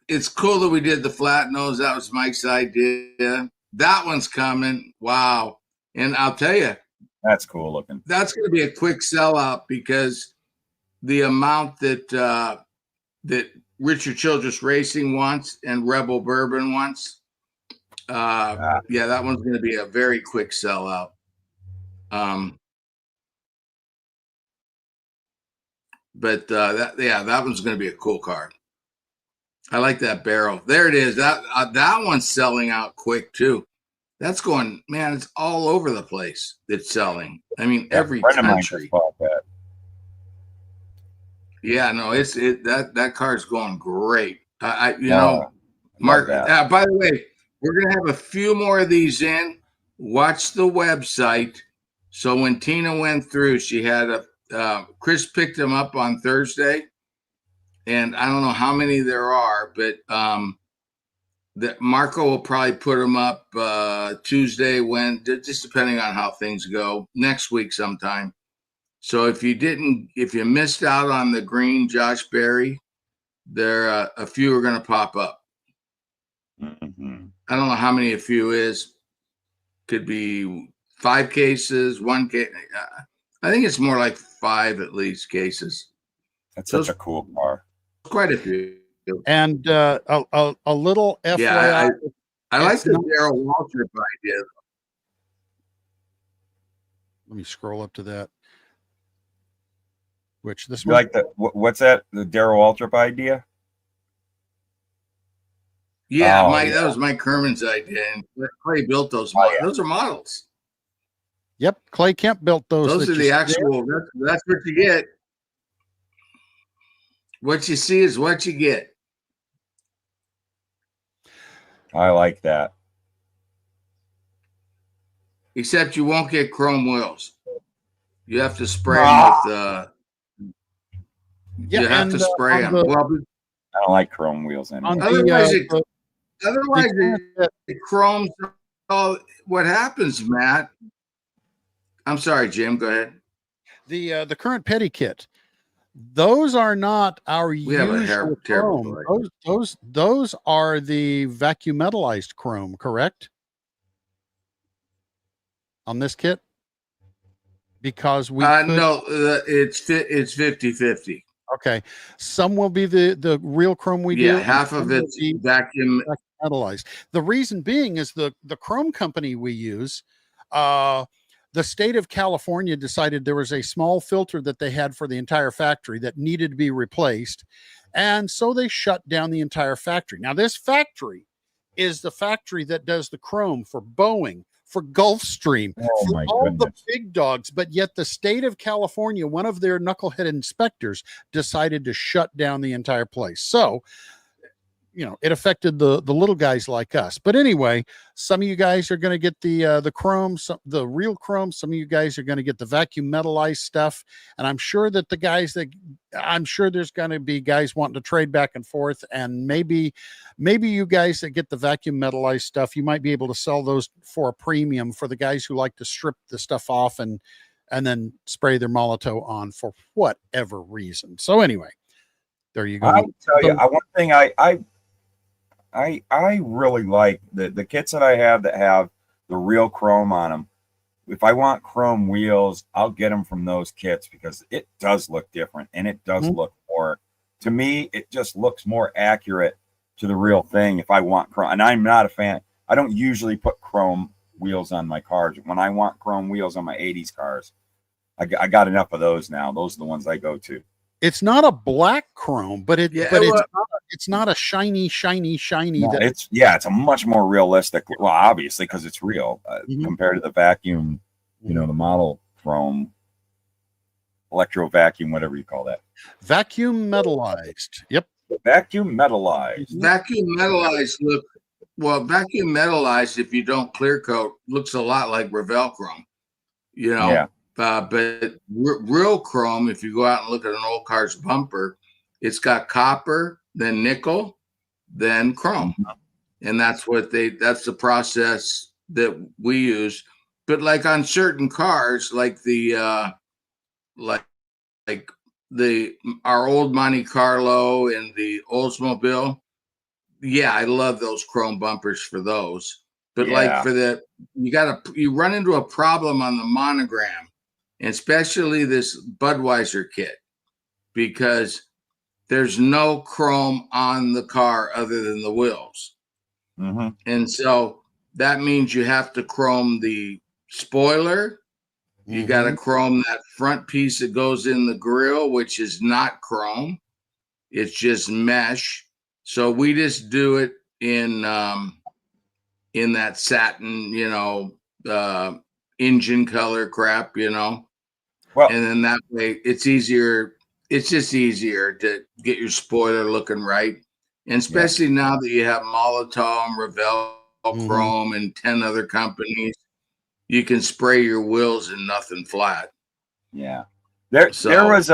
it's cool that we did the flat nose. That was Mike's idea. That one's coming. Wow. And I'll tell you, that's cool looking. That's going to be a quick sellout, because the amount that Richard Childress Racing wants and Rebel Bourbon wants, that one's going to be a very quick sellout. But that one's going to be a cool car. I like that barrel. There it is. That one's selling out quick too. That's going, man. It's all over the place. It's selling. I mean, every country. Yeah, no, that car's going great. Mark. By the way, we're gonna have a few more of these in. Watch the website. So when Tina went through, she had Chris picked them up on Thursday, and I don't know how many there are, but that Marco will probably put them up Tuesday, just depending on how things go, next week sometime. So if you missed out on the green Josh Berry, there a few are going to pop up. Mm-hmm. I don't know how many a few is. Could be 5 cases, 1 case. I think it's more like 5 at least cases. That's such a cool car. Quite a few. And a little FYI. Yeah, I like the Darrell Waltrip idea. Let me scroll up to that. Which this you one? Like what's that? The Darrell Waltrip idea? Yeah, that was Mike Kerman's idea, and Clay built those models. Those are models. Yep, Clay Kemp built those. Those are the actual. That's what you get. What you see is what you get. I like that. Except you won't get chrome wheels. You have to spray them with. You have to spray them. Well, I don't like chrome wheels anymore. Otherwise, it chromes all. What happens, Matt? I'm sorry, Jim. Go ahead. The current petty kit. Those are not our usual chrome. Those are the vacuum metallized chrome, correct? On this kit? Because we no, it's 50-50. Okay. Some will be the real chrome we do. Yeah, and half some of will it's be vacuum. metallized. The reason being is the chrome company we use, the state of California decided there was a small filter that they had for the entire factory that needed to be replaced. And so they shut down the entire factory. Now, this factory is the factory that does the chrome for Boeing, for Gulfstream, Oh for my all the goodness. big dogs. But yet the state of California, one of their knucklehead inspectors, decided to shut down the entire place. So, it affected the little guys like us. But anyway, some of you guys are going to get the chrome, the real chrome. Some of you guys are going to get the vacuum metallized stuff. And I'm sure that there's going to be guys wanting to trade back and forth. And maybe you guys that get the vacuum metallized stuff, you might be able to sell those for a premium for the guys who like to strip the stuff off and then spray their Molotov on for whatever reason. So anyway, there you go. I tell you, one thing I really like the kits that I have that have the real chrome on them. If I want chrome wheels, I'll get them from those kits because it does look different and it does look more, to me, it just looks more accurate to the real thing. If I want chrome, and I'm not a fan, I don't usually put chrome wheels on my cars. When I want chrome wheels on my 80s cars, I got enough of those now. Those are the ones I go to. It's not a black chrome, but it's not a shiny. No, it's a much more realistic. Well, obviously because it's real compared to the vacuum, the model chrome, electro vacuum, whatever you call that. Vacuum metallized. Yep. Vacuum metallized. Vacuum metallized, if you don't clear coat, looks a lot like Revell chrome. Yeah. But real chrome, if you go out and look at an old car's bumper, it's got copper, then nickel, then chrome. And that's the process that we use. But like on certain cars, like our old Monte Carlo and the Oldsmobile, yeah, I love those chrome bumpers for those. But like for you run into a problem on the monogram, and especially this Budweiser kit, because there's no chrome on the car other than the wheels. And so that means you have to chrome the spoiler. You got to chrome that front piece that goes in the grill, which is not chrome. It's just mesh. So we just do it in that satin, engine color crap, Well, and then that way it's easier. It's just easier to get your spoiler looking right. And especially now that you have Molotov and Revell Chrome and 10 other companies, you can spray your wheels and nothing flat. Yeah. There was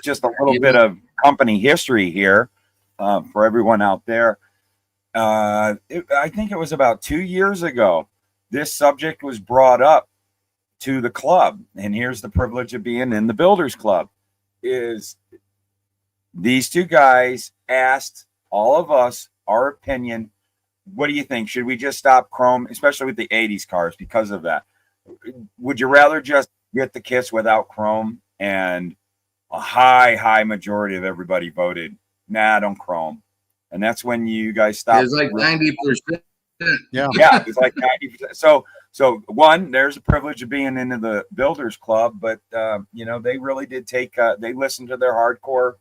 just a little bit of company history here for everyone out there. I think it was about 2 years ago, this subject was brought up to the club, and here's the privilege of being in the Builders Club, is these two guys asked all of us our opinion. What do you think? Should we just stop chrome, especially with the 80s cars, because of that? Would you rather just get the kits without chrome? And a high majority of everybody voted, nah, don't chrome. And that's when you guys stopped. It's like 90%. Yeah, it's like 90%. So one, there's a privilege of being into the Builders Club, but they really did take. They listened to their hardcore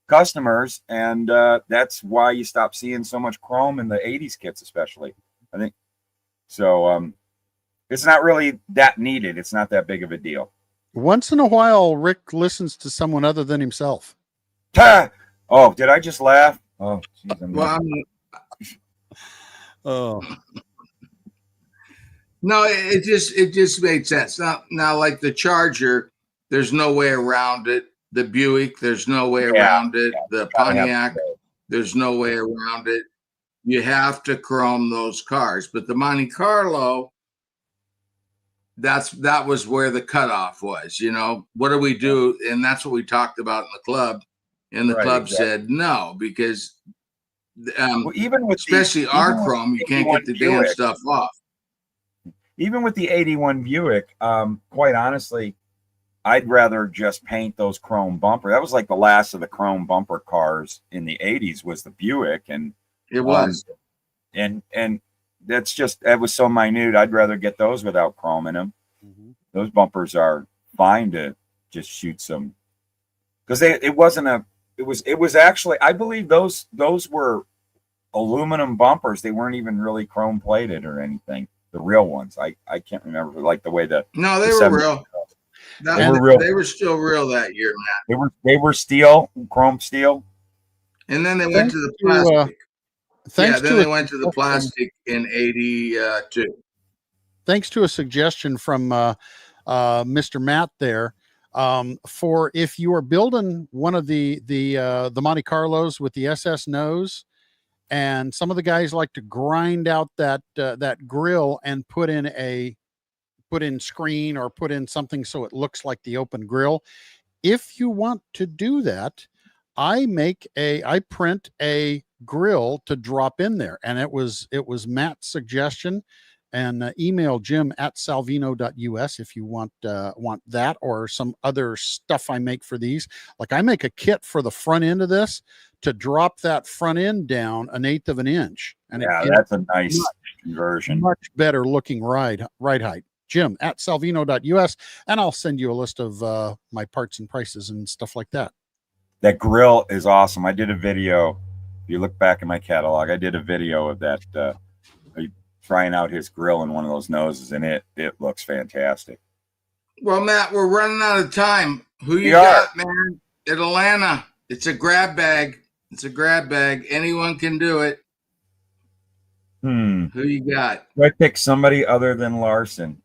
customers, and that's why you stop seeing so much chrome in the 80s kits, especially. I think so. It's not really that needed. It's not that big of a deal. Once in a while, Rick listens to someone other than himself. Oh, did I just laugh? Oh, geez, Oh. No, it just made sense. Now, like the Charger, there's no way around it. The Buick, there's no way around it. The Pontiac, there's no way around it. You have to chrome those cars. But the Monte Carlo, that was where the cutoff was. What do we do? And that's what we talked about in the club. And the club said no, because even with especially our chrome, you can't get the damn stuff off. Even with the 81 Buick, quite honestly, I'd rather just paint those chrome bumper. That was like the last of the chrome bumper cars in the 80s was the Buick. And It was. and that's just, that was so minute. I'd rather get those without chrome in them. Mhm. Those bumpers are fine to just shoot some, because it was actually, I believe those were aluminum bumpers. They weren't even really chrome plated or anything. The real ones. I can't remember, like the way No, they the were 70s real. They were real. They were still real that year, Matt. They were steel, chrome steel. And then they went to the Thanks to, plastic. Thanks then to they a went to the suggestion- plastic in 82. Thanks to a suggestion from Mr. Matt there, for if you are building one of the Monte Carlos with the SS nose, and some of the guys like to grind out that grill and put in screen or put in something so it looks like the open grill. If you want to do that, I print a grill to drop in there, and it was Matt's suggestion. And email jim@salvino.us if you want that or some other stuff I make for these. Like I make a kit for the front end of this to drop that front end down 1/8 of an inch, and Yeah, it that's a nice conversion. much better looking ride height. Jim@salvino.us, and I'll send you a list of my parts and prices and stuff like that. That grill is awesome. I did a video. If you look back in my catalog, I did a video of that. Trying out his grill in one of those noses, and it looks fantastic. Well, Matt, we're running out of time. Who you We are. got, man? At Atlanta. It's a grab bag. It's a grab bag. Anyone can do it. Who you got? Do I pick somebody other than Larson?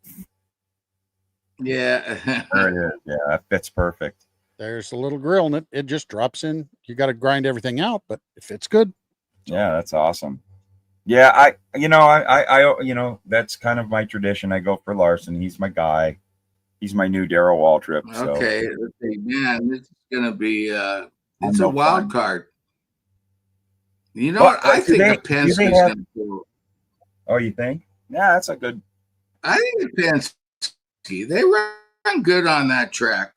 Yeah. There it is. Yeah, that fits perfect. There's a little grill, and it just drops in. You got to grind everything out, but it fits good. Yeah, that's awesome. Yeah, I that's kind of my tradition. I go for Larson. He's my guy. He's my new Darrell Waltrip. So. Okay. Let's see. Man, this is gonna be it's no a wild fun. card. You know what? I think the Penske's gonna pull. Oh, you think? Yeah, that's a good. I think the Penske, they run good on that track.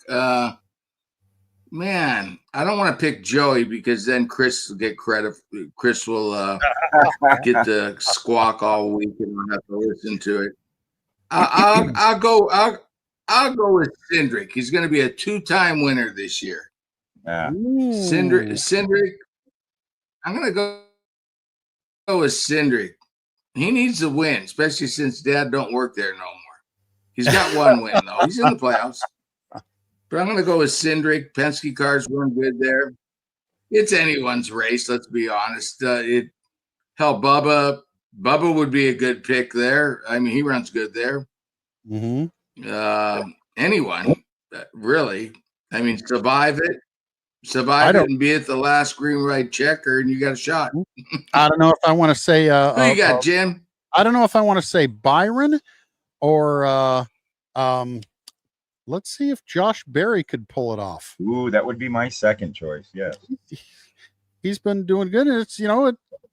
Man, I don't want to pick Joey because then Chris will get credit. Chris will get to squawk all week and I'll have to listen to it. I'll go with Cindric. He's going to be a 2-time winner this year. Yeah. Cindric. I'm going to go with Cindric. He needs to win, especially since Dad don't work there no more. He's got one win though. He's in the playoffs. But I'm going to go with Cindric. Penske cars run good there. It's anyone's race, let's be honest. Bubba would be a good pick there. I mean, he runs good there. Mm-hmm. Anyone, really. I mean, survive it and be at the last green white checker, and you got a shot. I don't know if I want to say. Who you got, Jim? I don't know if I want to say Byron or let's see if Josh Berry could pull it off. Ooh, that would be my second choice. Yes. He's been doing good, and it's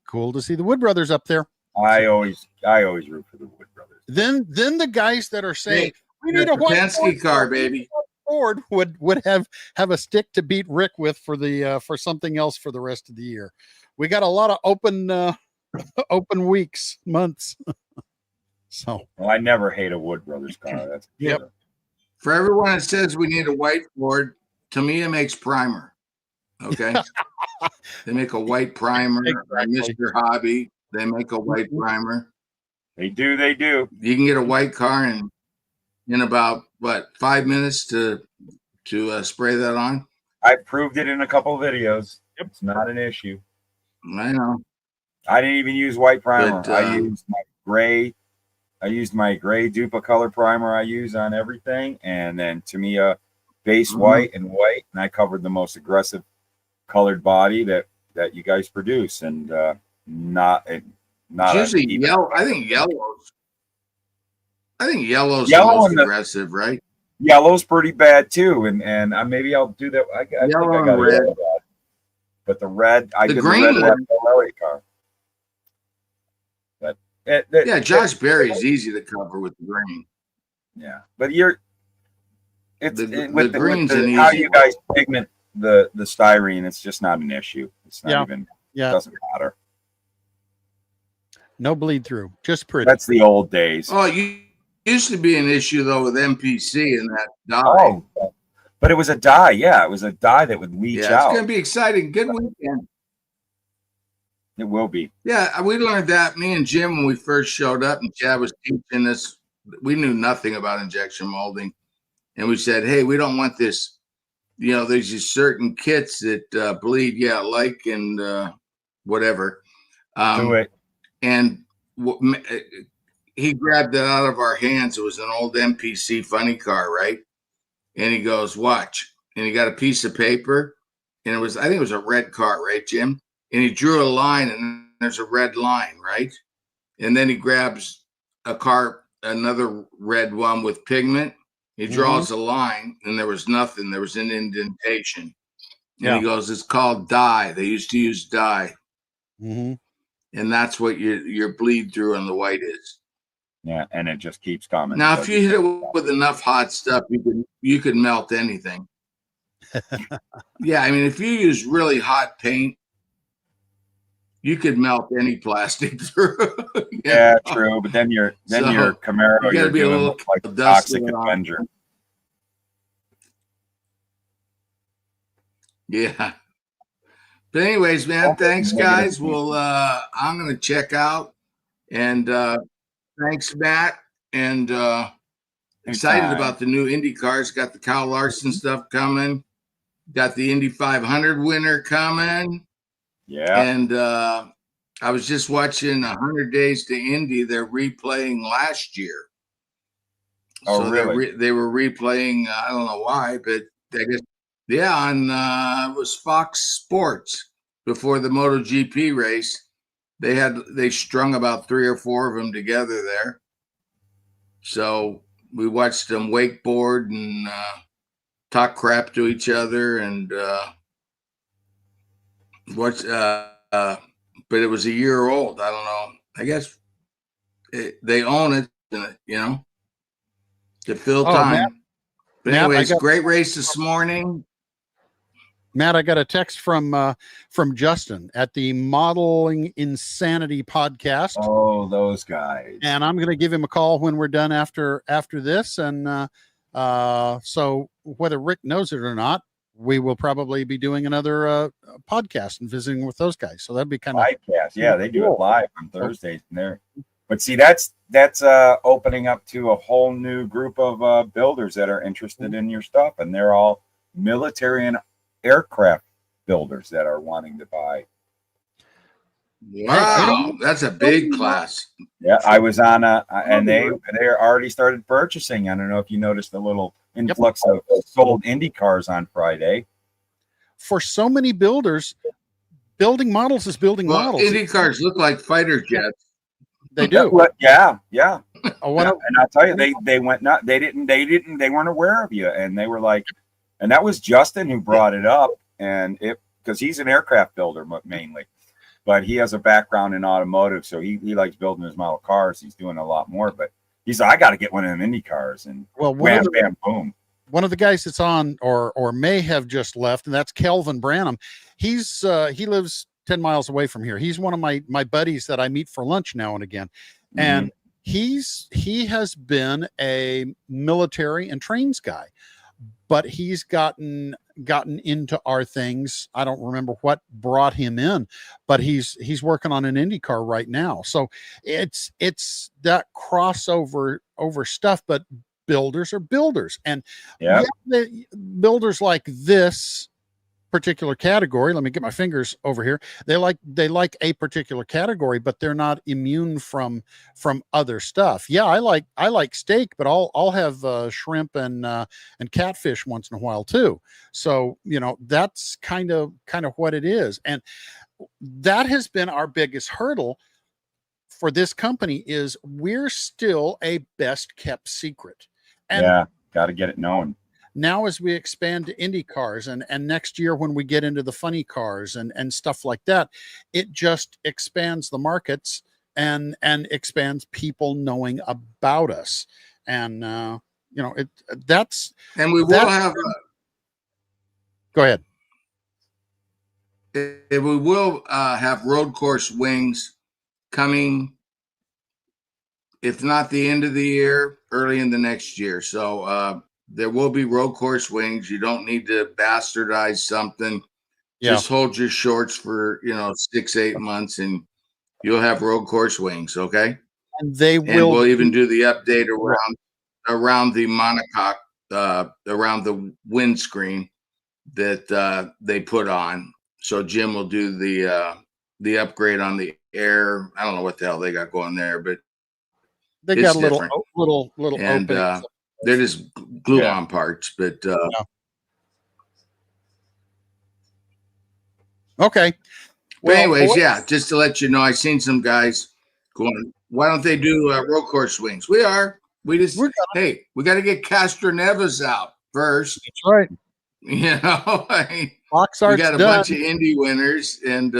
cool to see the Wood Brothers up there. I always root for the Wood Brothers. Then the guys that are saying we need a a white Penske car, baby. Ford would have a stick to beat Rick with for something else for the rest of the year. We got a lot of open weeks, months. So well, I never hate a Wood Brothers car. That's yep. For everyone that says we need a white Ford, Tamiya makes primer. Okay. They make a white primer. Exactly. Mr. Hobby, they make a white primer. They do. You can get a white car in about 5 minutes to spray that on. I proved it in a couple of videos. Yep. It's not an issue. I know. I didn't even use white primer. But, I used my gray Dupa color primer I use on everything, and then Tamiya base white, and I covered the most aggressive colored body that you guys produce, and not usually yellow. I think yellow's Yellow the most aggressive, right? Yellow's pretty bad too, and maybe I'll do that. I think I got red. Red. But the red, I did green the red Ferrari car. But Josh Berry is easy to cover with the green. Yeah, but It's The with green's an how easy you guys pigment the styrene. It's just not an issue. It's not even. Yeah. It doesn't matter. No bleed through, just pretty. That's the old days. Oh, you used to be an issue though with MPC and that dye. Oh, but it was a dye. Yeah, it was a dye that would leach Yeah, it's out. going to be exciting. Good weekend. It will be. Yeah, we learned that. Me and Jim, when we first showed up, and Chad was teaching us, we knew nothing about injection molding, and we said, "Hey, we don't want this. You know, there's these certain kits that bleed, yeah, like and whatever." Do it. And he grabbed it out of our hands. It was an old MPC funny car, right? And he goes, "Watch." And he got a piece of paper, and I think it was a red car, right, Jim? And he drew a line, and there's a red line, right? And then he grabs another red one with pigment. He draws a line, and there was nothing. There was an indentation. And he goes, "It's called dye. They used to use dye." Mm-hmm. And that's what your bleed through on the white is. Yeah, and it just keeps coming. Now, if you hit it with enough hot stuff, you could melt anything. Yeah, I mean, if you use really hot paint, you could melt any plastic through. Yeah, true. But then your Camaro, you you're be a doing little like a Toxic Avenger. Yeah. But anyways, man, thanks, guys. Well, I'm gonna check out, and thanks, Matt, and excited about the new Indy cars. Got the Kyle Larson stuff coming. Got the Indy 500 winner coming. Yeah. And I was just watching 100 Days to Indy. They're replaying last year. Oh, so really? They were replaying. I don't know why, but I guess on it was Fox Sports before the MotoGP race. They strung about 3 or 4 of them together there. So we watched them wakeboard and talk crap to each other and but it was a year old. I don't know. I guess they own it, you know, to fill time. Matt, but anyways, great race this morning. Matt, I got a text from Justin at the Modeling Insanity podcast. Oh, those guys. And I'm going to give him a call when we're done after this. And so whether Rick knows it or not, we will probably be doing another podcast and visiting with those guys. So that'd be kind of livecast. Yeah, they do it live on Thursdays and there. But see, that's opening up to a whole new group of builders that are interested in your stuff, and they're all military and aircraft builders that are wanting to buy. Wow, that's a big class. Yeah, I was on and they already started purchasing. I don't know if you noticed the little influx of sold Indy cars on Friday. For so many builders, building models is building models. Indy cars look like fighter jets. They do. Yeah. And I'll tell you, they went not. They weren't aware of you, and they were like, and that was Justin who brought it up, and because he's an aircraft builder mainly. But he has a background in automotive, so he likes building his model cars. He's doing a lot more, but he's like, I got to get one of them Indy cars, and wham, bam, boom. One of the guys that's on, or may have just left, and that's Kelvin Branham. He lives 10 miles away from here. He's one of my buddies that I meet for lunch now and again, and he has been a military and trains guy, but he's gotten into our things. I don't remember what brought him in, but he's working on an IndyCar right now. So it's that crossover over stuff, but builders are builders, and builders like this particular category. Let me get my fingers over here. They like a particular category, but they're not immune from other stuff. Yeah, I like steak, but I'll have shrimp and catfish once in a while too. So that's kind of what it is, and that has been our biggest hurdle for this company. Is we're still a best kept secret, and got to get it known. Now, as we expand to Indy cars and next year when we get into the funny cars and stuff like that, it just expands the markets and expands people knowing about us. And you know, that's, And we will that, have go ahead. we will have road course wings coming, if not the end of the year, early in the next year. So there will be road course wings. You don't need to bastardize something. Yeah. Just hold your shorts for 6-8 months, and you'll have road course wings. Okay. And they And will we'll even do the update around the monocoque, around the windscreen that they put on. So Jim will do the upgrade on the air. I don't know what the hell they got going there, but they it's got a little, different. little And openings. they're just glue-on parts. But okay. But anyways, yeah, just to let you know, I seen some guys going, why don't they do road course swings? We just, hey, we got to get Castro Neves out first. That's right. You know, Box we art's got a done. bunch of Indy winners, and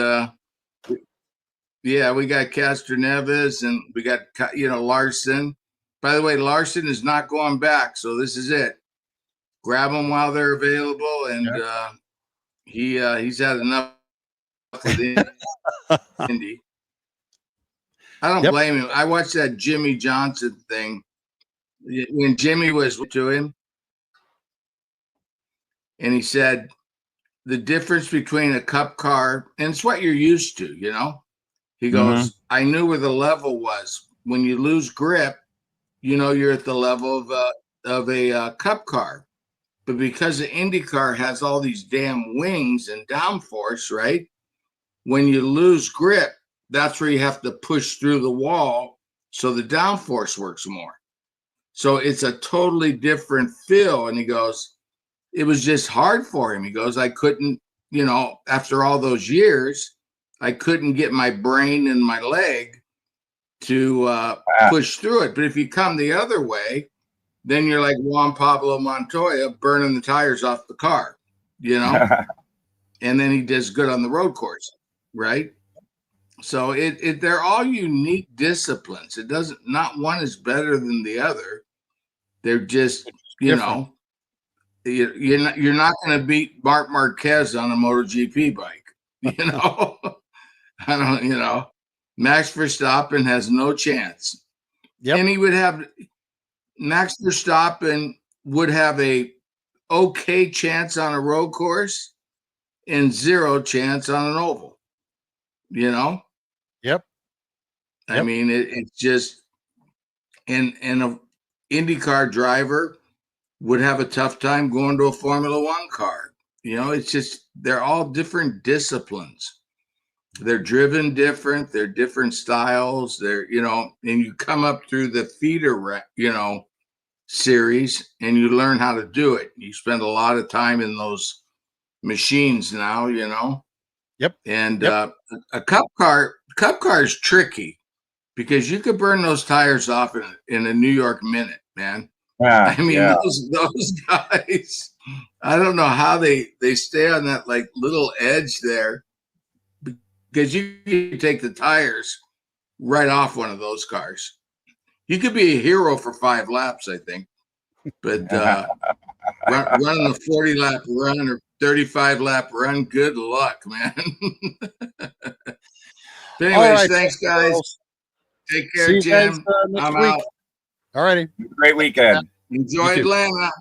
yeah, we got Castro Neves, and we got Larson. By the way, Larson is not going back, so this is it. Grab them while they're available, and he's had enough with Indy. I don't blame him. I watched that Jimmy Johnson thing when Jimmy was to him, and he said the difference between a cup car, and it's what you're used to, He goes, I knew where the level was. When you lose grip, you're at the level of a cup car. But because the Indy car has all these damn wings and downforce, right? When you lose grip, that's where you have to push through the wall so the downforce works more. So it's a totally different feel. And he goes, it was just hard for him. He goes, I couldn't, after all those years, I couldn't get my brain and my leg to push through it. But if you come the other way, then you're like Juan Pablo Montoya burning the tires off the car, and then he does good on the road course, right? So they're all unique disciplines. It doesn't, not one is better than the other. They're just, you're not going to beat Marc Marquez on a MotoGP bike, I don't, Max Verstappen has no chance. Yep. And Max Verstappen would have a okay chance on a road course and zero chance on an oval, Yep. I mean, it's just, and an IndyCar driver would have a tough time going to a Formula One car. It's just, they're all different disciplines. They're driven different. They're different styles. They're, and you come up through the feeder, series, and you learn how to do it. You spend a lot of time in those machines now, Yep. And a cup car is tricky because you could burn those tires off in a New York minute, man. Yeah, I mean, those guys, I don't know how they stay on that like little edge there, because you can take the tires right off one of those cars. You could be a hero for 5 laps, I think. But running a 40-lap run or 35-lap run, good luck, man. But anyways, thanks, guys. Take care, Jim. I'm out. All righty. Great weekend. Enjoy Atlanta.